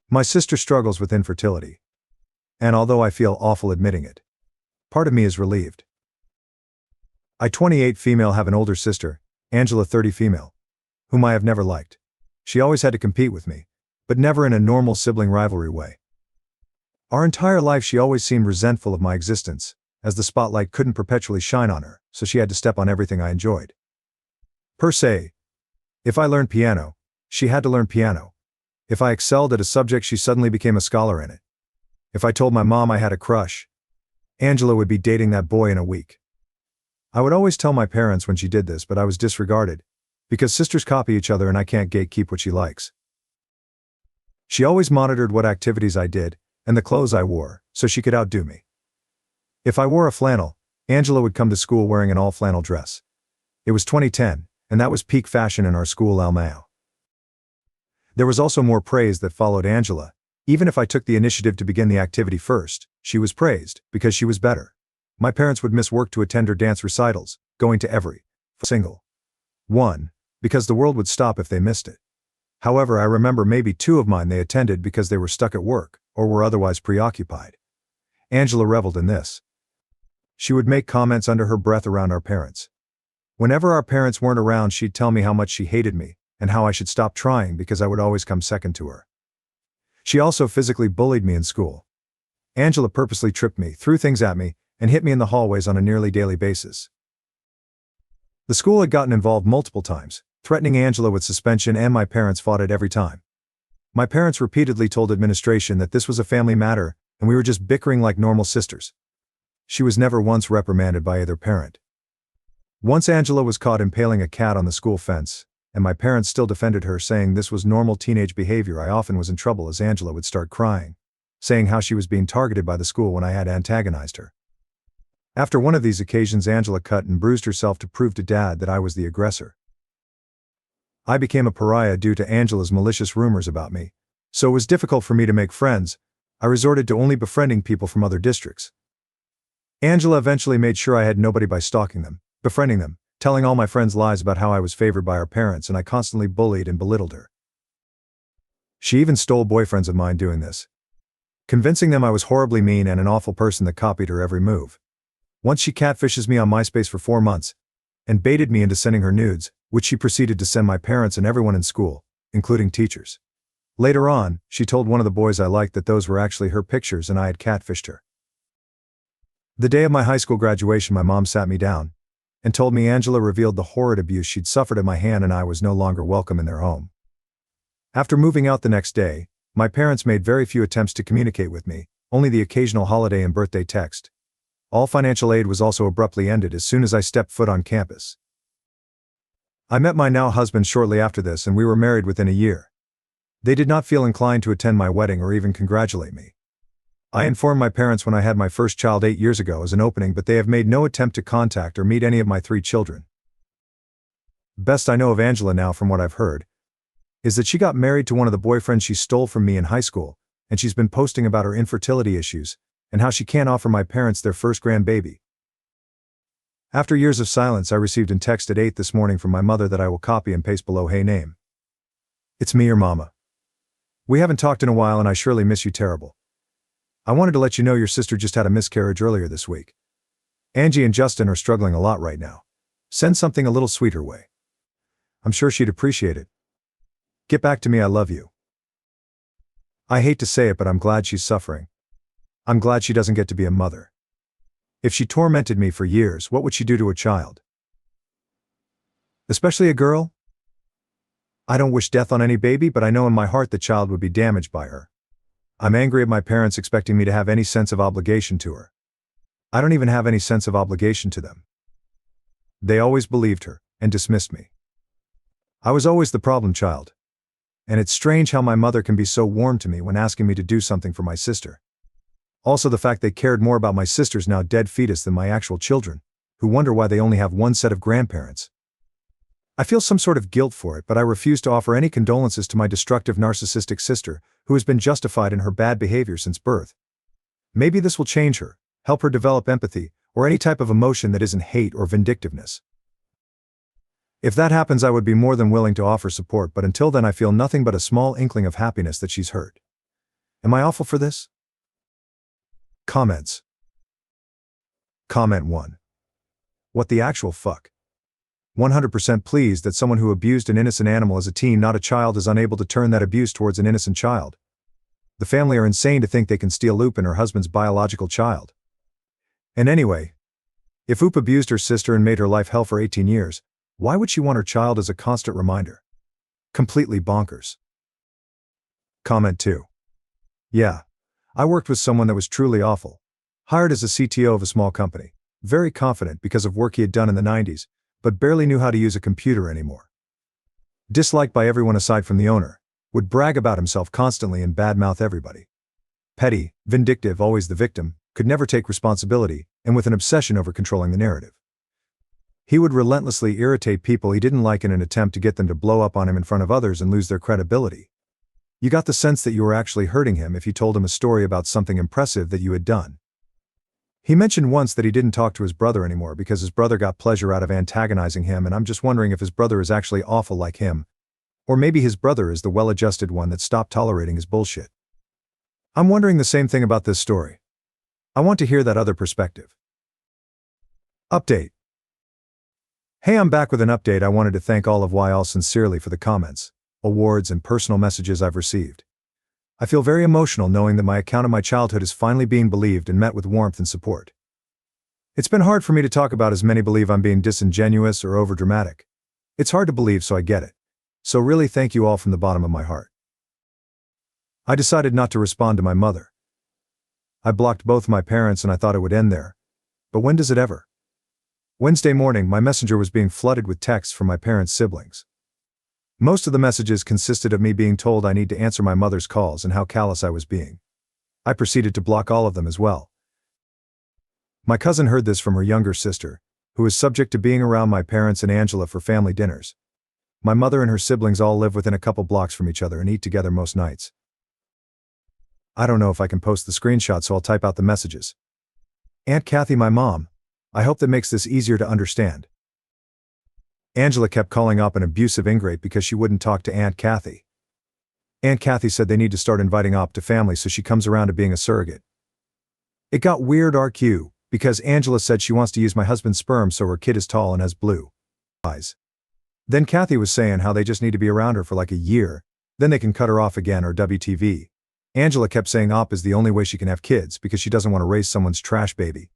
My sister struggles with infertility. And although I feel awful admitting it, part of me is relieved. I, 28 female, have an older sister, Angela, 30 female, whom I have never liked. She always had to compete with me, but never in a normal sibling rivalry way. Our entire life she always seemed resentful of my existence, as the spotlight couldn't perpetually shine on her, so she had to step on everything I enjoyed. Per se, if I learned piano, she had to learn piano. If I excelled at a subject, she suddenly became a scholar in it. If I told my mom I had a crush, Angela would be dating that boy in a week. I would always tell my parents when she did this, but I was disregarded, because sisters copy each other and I can't gatekeep what she likes. She always monitored what activities I did, and the clothes I wore, so she could outdo me. If I wore a flannel, Angela would come to school wearing an all-flannel dress. It was 2010, and that was peak fashion in our school Almao. There was also more praise that followed Angela. Even if I took the initiative to begin the activity first, she was praised, because she was better. My parents would miss work to attend her dance recitals, going to every single one, because the world would stop if they missed it. However, I remember maybe 2 of mine they attended because they were stuck at work, or were otherwise preoccupied. Angela reveled in this. She would make comments under her breath around our parents. Whenever our parents weren't around, she'd tell me how much she hated me, and how I should stop trying because I would always come second to her. She also physically bullied me in school. Angela purposely tripped me, threw things at me, and hit me in the hallways on a nearly daily basis. The school had gotten involved multiple times, threatening Angela with suspension, and my parents fought it every time. My parents repeatedly told administration that this was a family matter, and we were just bickering like normal sisters. She was never once reprimanded by either parent. Once Angela was caught impaling a cat on the school fence, and my parents still defended her, saying this was normal teenage behavior. I often was in trouble as Angela would start crying, saying how she was being targeted by the school when I had antagonized her. After one of these occasions, Angela cut and bruised herself to prove to Dad that I was the aggressor. I became a pariah due to Angela's malicious rumors about me, so it was difficult for me to make friends. I resorted to only befriending people from other districts. Angela eventually made sure I had nobody by stalking them, befriending them, telling all my friends lies about how I was favored by our parents, and I constantly bullied and belittled her. She even stole boyfriends of mine doing this, convincing them I was horribly mean and an awful person that copied her every move. Once she catfishes me on MySpace for 4 months, and baited me into sending her nudes, which she proceeded to send my parents and everyone in school, including teachers. Later on, she told one of the boys I liked that those were actually her pictures and I had catfished her. The day of my high school graduation, my mom sat me down and told me Angela revealed the horrid abuse she'd suffered at my hand and I was no longer welcome in their home. After moving out the next day, my parents made very few attempts to communicate with me, only the occasional holiday and birthday text. All financial aid was also abruptly ended as soon as I stepped foot on campus. I met my now husband shortly after this and we were married within a year. They did not feel inclined to attend my wedding or even congratulate me. I informed my parents when I had my first child 8 years ago as an opening, but they have made no attempt to contact or meet any of my 3 children. Best I know of Angela now, from what I've heard, is that she got married to one of the boyfriends she stole from me in high school, and she's been posting about her infertility issues, and how she can't offer my parents their first grandbaby. After years of silence, I received a text at 8 this morning from my mother that I will copy and paste below. Hey name. It's me, your mama. We haven't talked in a while and I surely miss you terrible. I wanted to let you know your sister just had a miscarriage earlier this week. Angie and Justin are struggling a lot right now. Send something a little sweet her way. I'm sure she'd appreciate it. Get back to me, I love you. I hate to say it, but I'm glad she's suffering. I'm glad she doesn't get to be a mother. If she tormented me for years, what would she do to a child? Especially a girl? I don't wish death on any baby, but I know in my heart the child would be damaged by her. I'm angry at my parents expecting me to have any sense of obligation to her. I don't even have any sense of obligation to them. They always believed her, and dismissed me. I was always the problem child. And it's strange how my mother can be so warm to me when asking me to do something for my sister. Also the fact they cared more about my sister's now dead fetus than my actual children, who wonder why they only have one set of grandparents. I feel some sort of guilt for it, but I refuse to offer any condolences to my destructive narcissistic sister, who has been justified in her bad behavior since birth. Maybe this will change her, help her develop empathy, or any type of emotion that isn't hate or vindictiveness. If that happens, I would be more than willing to offer support, but until then I feel nothing but a small inkling of happiness that she's hurt. Am I awful for this? Comments. Comment 1. What the actual fuck? 100% pleased that someone who abused an innocent animal as a teen, not a child, is unable to turn that abuse towards an innocent child. The family are insane to think they can steal Oop and her husband's biological child. And anyway, if Oop abused her sister and made her life hell for 18 years, why would she want her child as a constant reminder? Completely bonkers. Comment 2. Yeah, I worked with someone that was truly awful. Hired as a CTO of a small company. Very confident because of work he had done in the 90s, but barely knew how to use a computer anymore. Disliked by everyone aside from the owner. Would brag about himself constantly and badmouth everybody. Petty, vindictive, always the victim, could never take responsibility, and with an obsession over controlling the narrative. He would relentlessly irritate people he didn't like in an attempt to get them to blow up on him in front of others and lose their credibility. You got the sense that you were actually hurting him if you told him a story about something impressive that you had done. He mentioned once that he didn't talk to his brother anymore because his brother got pleasure out of antagonizing him, and I'm just wondering if his brother is actually awful like him, or maybe his brother is the well-adjusted one that stopped tolerating his bullshit. I'm wondering the same thing about this story. I want to hear that other perspective. Update. Hey, I'm back with an update. I wanted to thank all of y'all sincerely for the comments, awards, and personal messages I've received. I feel very emotional knowing that my account of my childhood is finally being believed and met with warmth and support. It's been hard for me to talk about, as many believe I'm being disingenuous or overdramatic. It's hard to believe, so I get it. So really thank you all from the bottom of my heart. I decided not to respond to my mother. I blocked both my parents and I thought it would end there. But when does it ever? Wednesday morning, my messenger was being flooded with texts from my parents' siblings. Most of the messages consisted of me being told I need to answer my mother's calls and how callous I was being. I proceeded to block all of them as well. My cousin heard this from her younger sister, who is subject to being around my parents and Angela for family dinners. My mother and her siblings all live within a couple blocks from each other and eat together most nights. I don't know if I can post the screenshot, so I'll type out the messages. Aunt Kathy, my mom. I hope that makes this easier to understand. Angela kept calling up an abusive ingrate because she wouldn't talk to Aunt Kathy. Aunt Kathy said they need to start inviting Op to family so she comes around to being a surrogate. It got weird RQ, because Angela said she wants to use my husband's sperm so her kid is tall and has blue eyes. Then Kathy was saying how they just need to be around her for like a year, then they can cut her off again or WTV. Angela kept saying Op is the only way she can have kids because she doesn't want to raise someone's trash baby.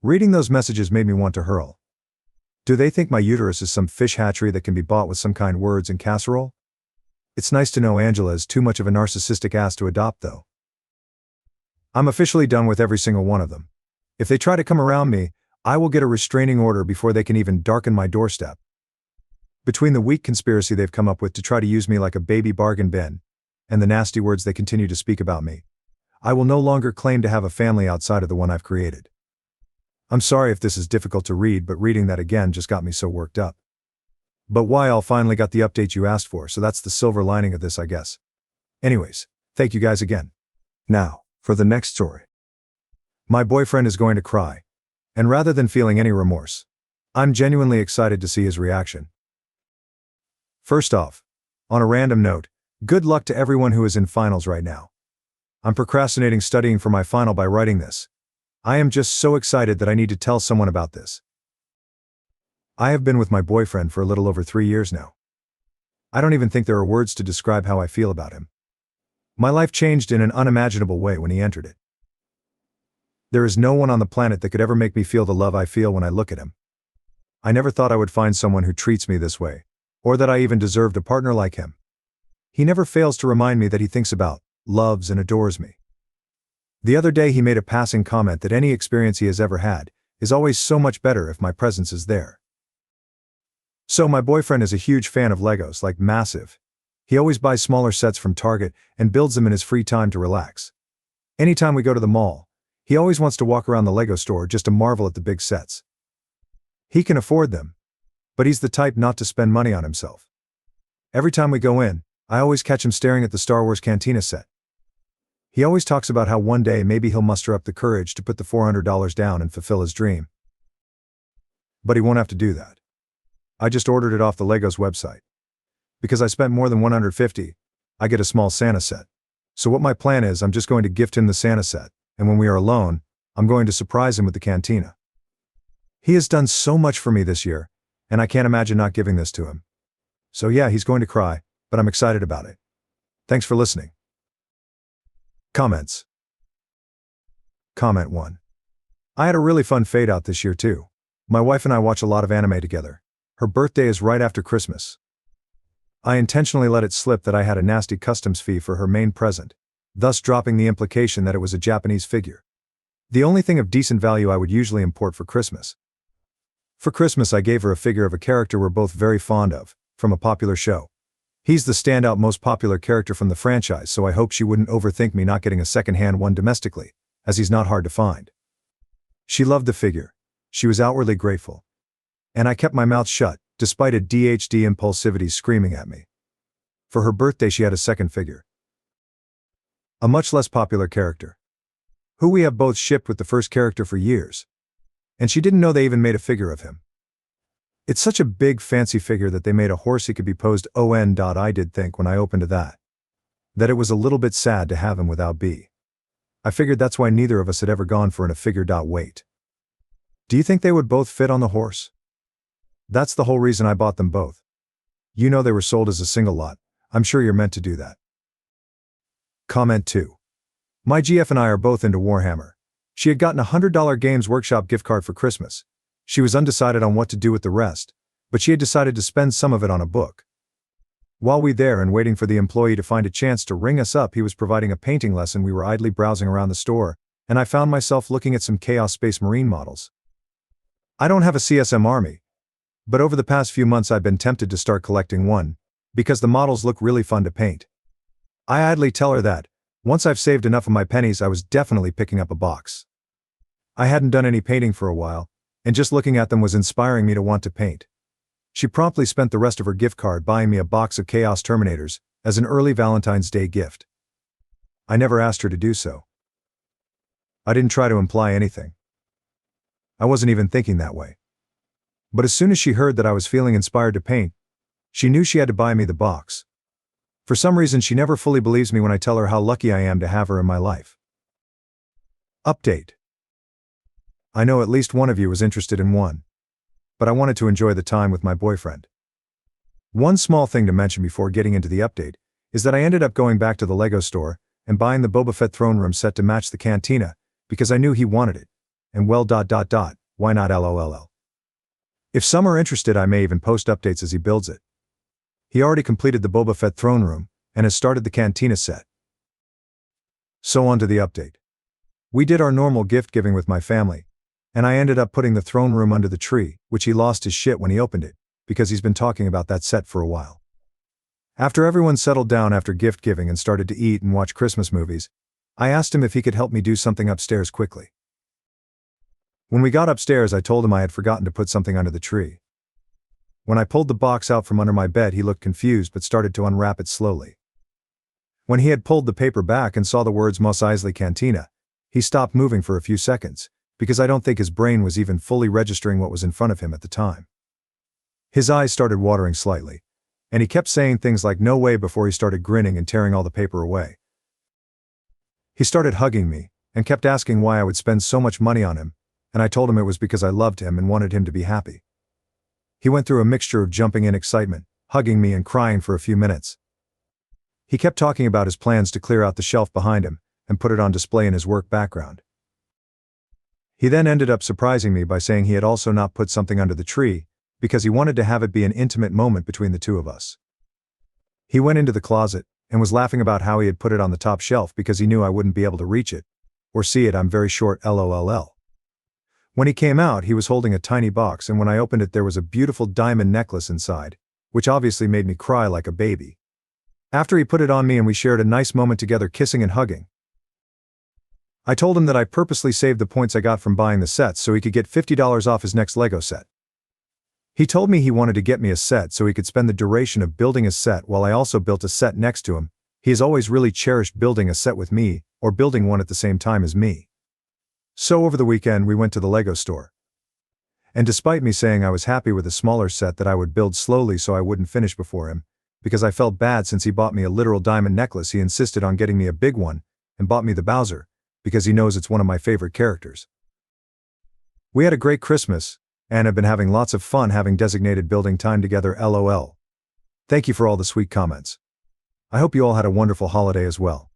Reading those messages made me want to hurl. Do they think my uterus is some fish hatchery that can be bought with some kind words and casserole? It's nice to know Angela is too much of a narcissistic ass to adopt, though. I'm officially done with every single one of them. If they try to come around me, I will get a restraining order before they can even darken my doorstep. Between the weak conspiracy they've come up with to try to use me like a baby bargain bin, and the nasty words they continue to speak about me, I will no longer claim to have a family outside of the one I've created. I'm sorry if this is difficult to read, but reading that again just got me so worked up. But y'all finally got the update you asked for, so that's the silver lining of this, I guess. Anyways, thank you guys again. Now, for the next story. My boyfriend is going to cry. And rather than feeling any remorse, I'm genuinely excited to see his reaction. First off, on a random note, good luck to everyone who is in finals right now. I'm procrastinating studying for my final by writing this. I am just so excited that I need to tell someone about this. I have been with my boyfriend for a little over 3 years now. I don't even think there are words to describe how I feel about him. My life changed in an unimaginable way when he entered it. There is no one on the planet that could ever make me feel the love I feel when I look at him. I never thought I would find someone who treats me this way, or that I even deserved a partner like him. He never fails to remind me that he thinks about, loves, and adores me. The other day he made a passing comment that any experience he has ever had is always so much better if my presence is there. So my boyfriend is a huge fan of Legos, like massive. He always buys smaller sets from Target and builds them in his free time to relax. Anytime we go to the mall, he always wants to walk around the Lego store just to marvel at the big sets. He can afford them, but he's the type not to spend money on himself. Every time we go in, I always catch him staring at the Star Wars Cantina set. He always talks about how one day maybe he'll muster up the courage to put the $400 down and fulfill his dream. But he won't have to do that. I just ordered it off the Legos website. Because I spent more than $150, I get a small Santa set. So what my plan is, I'm just going to gift him the Santa set, and when we are alone, I'm going to surprise him with the cantina. He has done so much for me this year, and I can't imagine not giving this to him. So yeah, he's going to cry, but I'm excited about it. Thanks for listening. Comments. Comment 1. I had a really fun fade out this year too. My wife and I watch a lot of anime together. Her birthday is right after Christmas. I intentionally let it slip that I had a nasty customs fee for her main present, thus dropping the implication that it was a Japanese figure. The only thing of decent value I would usually import for Christmas. For Christmas I gave her a figure of a character we're both very fond of, from a popular show. He's the standout most popular character from the franchise, so I hope she wouldn't overthink me not getting a second-hand one domestically, as he's not hard to find. She loved the figure. She was outwardly grateful. And I kept my mouth shut, despite ADHD impulsivity screaming at me. For her birthday she had a second figure. A much less popular character, who we have both shipped with the first character for years. And she didn't know they even made a figure of him. It's such a big fancy figure that they made a horse he could be posed on. I did think when I opened that it was a little bit sad to have him without B. I figured that's why neither of us had ever gone for a figure. Wait. Do you think they would both fit on the horse? That's the whole reason I bought them both. You know they were sold as a single lot. I'm sure you're meant to do that. Comment 2. My GF and I are both into Warhammer. She had gotten a $100 Games Workshop gift card for Christmas. She was undecided on what to do with the rest, but she had decided to spend some of it on a book. While we there and waiting for the employee to find a chance to ring us up, he was providing a painting lesson. We were idly browsing around the store, and I found myself looking at some Chaos Space Marine models. I don't have a CSM army, but over the past few months I've been tempted to start collecting one, because the models look really fun to paint. I idly tell her that, once I've saved enough of my pennies, I was definitely picking up a box. I hadn't done any painting for a while, and just looking at them was inspiring me to want to paint. She promptly spent the rest of her gift card buying me a box of Chaos Terminators as an early Valentine's Day gift. I never asked her to do so. I didn't try to imply anything. I wasn't even thinking that way. But as soon as she heard that I was feeling inspired to paint, she knew she had to buy me the box. For some reason she never fully believes me when I tell her how lucky I am to have her in my life. Update. I know at least one of you was interested in one, but I wanted to enjoy the time with my boyfriend. One small thing to mention before getting into the update is that I ended up going back to the Lego store and buying the Boba Fett throne room set to match the cantina because I knew he wanted it, and well, why not LOL. If some are interested, I may even post updates as he builds it. He already completed the Boba Fett throne room and has started the cantina set. So on to the update. We did our normal gift giving with my family, and I ended up putting the throne room under the tree, which he lost his shit when he opened it, because he's been talking about that set for a while. After everyone settled down after gift giving and started to eat and watch Christmas movies, I asked him if he could help me do something upstairs quickly. When we got upstairs, I told him I had forgotten to put something under the tree. When I pulled the box out from under my bed, he looked confused but started to unwrap it slowly. When he had pulled the paper back and saw the words Mos Eisley Cantina, he stopped moving for a few seconds, because I don't think his brain was even fully registering what was in front of him at the time. His eyes started watering slightly, and he kept saying things like "no way" before he started grinning and tearing all the paper away. He started hugging me, and kept asking why I would spend so much money on him, and I told him it was because I loved him and wanted him to be happy. He went through a mixture of jumping in excitement, hugging me and crying for a few minutes. He kept talking about his plans to clear out the shelf behind him, and put it on display in his work background. He then ended up surprising me by saying he had also not put something under the tree, because he wanted to have it be an intimate moment between the two of us. He went into the closet, and was laughing about how he had put it on the top shelf because he knew I wouldn't be able to reach it, or see it. I'm very short, LOLL. When he came out, he was holding a tiny box, and when I opened it there was a beautiful diamond necklace inside, which obviously made me cry like a baby. After he put it on me and we shared a nice moment together kissing and hugging, I told him that I purposely saved the points I got from buying the sets so he could get $50 off his next Lego set. He told me he wanted to get me a set so he could spend the duration of building a set while I also built a set next to him. He has always really cherished building a set with me, or building one at the same time as me. So over the weekend we went to the Lego store. And despite me saying I was happy with a smaller set that I would build slowly so I wouldn't finish before him, because I felt bad since he bought me a literal diamond necklace. He insisted on getting me a big one, and bought me the Bowser, because he knows it's one of my favorite characters. We had a great Christmas, and have been having lots of fun having designated building time together. LOL. Thank you for all the sweet comments. I hope you all had a wonderful holiday as well.